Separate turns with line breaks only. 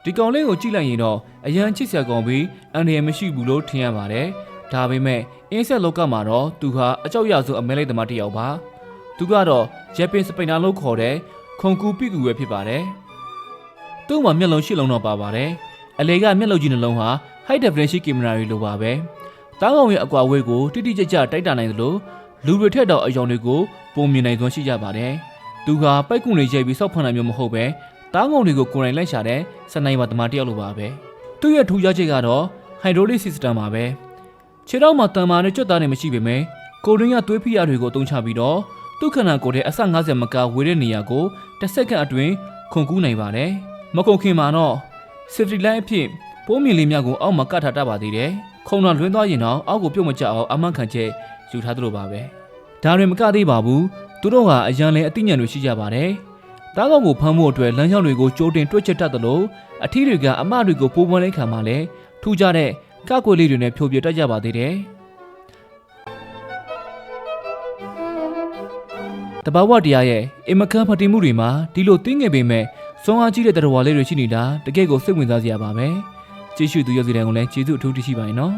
ဒီကောင်လေးကိုကြည့်လိုက်ရင်တော့အရန်ချစ်စရာကောင်းပြီးအန်ရယ်မရှိဘူးလို့ထင်ရပါတယ်ဒါပေမဲ့အင်းဆက်လောကမှာတော့သူဟာအကြောက်ရဆုံးအမဲလိုက်သမားတစ်ယောက်ပါသူကတော့ဂျပန်စပိန်နာလို့ခေါ်တဲ့ခွန်ကူပိကူပဲဖြစ်ပါတယ်သူ့မှာမျက်လုံးရှစ်လုံးတော့ပါပါတယ်အလေကမျက်လုံးကြီးနှလုံးဟာ high definition camera တွေလိုပါပဲတားကောင်ရဲ့အကွာအဝေးကိုတိတိကျကျတိုက်တာနိုင်သလိုလူတွေထက်တော့အယောင်တွေကိုပုံမြင်နိုင်စွမ်းရှိကြပါတယ်သူဟာပိုက်ကွန်တွေရိုက်ပြီးစောက်ဖန်တာမျိုးမဟုတ်ပဲတားကောင်တွေကိုကိုယ်တိုင်လိုက်ရှာတဲ့စနိုက်ပါသမားတစ်ယောက်လိုပါပဲသူ့ရဲ့ထူးခြားချက်ကတော့ hydraulic system ပါပဲခြေထောက်မှာတန်မာနဲ့ကြွတ်သားနေမရှိပေမဲ့ကိုရင်းကသွေးဖိအားတွေကိုအသုံးချပြီးတော့သူ့ခန္ဓာကိုယ်ရဲ့အဆ50မကဝေတဲ့နေရာကိုတစ်စက္ကန့်အတွင်းခွန်ကူးနိုင်ပါတယ်မကုန်ခင်မှာတော့ safety line အဖြစ်ပိုးမြင်လေးများကိုအောက်မှာကတ်ထားတတ်ပါသေးတယ်ခုံတော်လွှင်းသွားရင်တော့အောက်ကိုပြုတ်မကျအောင်အမှန်ခံချက်ယူထားသလိုပါပဲဒါတွေမကသေးပါဘူးသူတို့ဟာအရန်လဲအသိဉာဏ်တွေရှိကြပါတယ်တားကောင်ကိုဖမ်းဖို့အတွက်လမ်းကြောင်းတွေကိုကြိုးတင်တွက်ချက်တတ်သလိုအထီးတွေကအမတွေကိုပိုးပွားလိုက်ခံမှလည်းထူးခြားတဲ့ကကွယ်လေးတွေနဲ့ဖြိုပြတတ်ကြပါသေးတယ်တဘာဝတရားရဲ့အမကန်ဖတ်တိမှုတွေမှာဒီလိုသိငယ်ပေမဲ့စွမ်းအားကြီးတဲ့တရားဝါလေးတွေရှိနေတာတကယ့်ကိုစိတ်ဝင်စားစရာပါပဲကြည့်ရှုသူရုပ်စီတိုင်းကိုလည်းကျေးဇူးအထူးတင်ရှိပါရင်နော်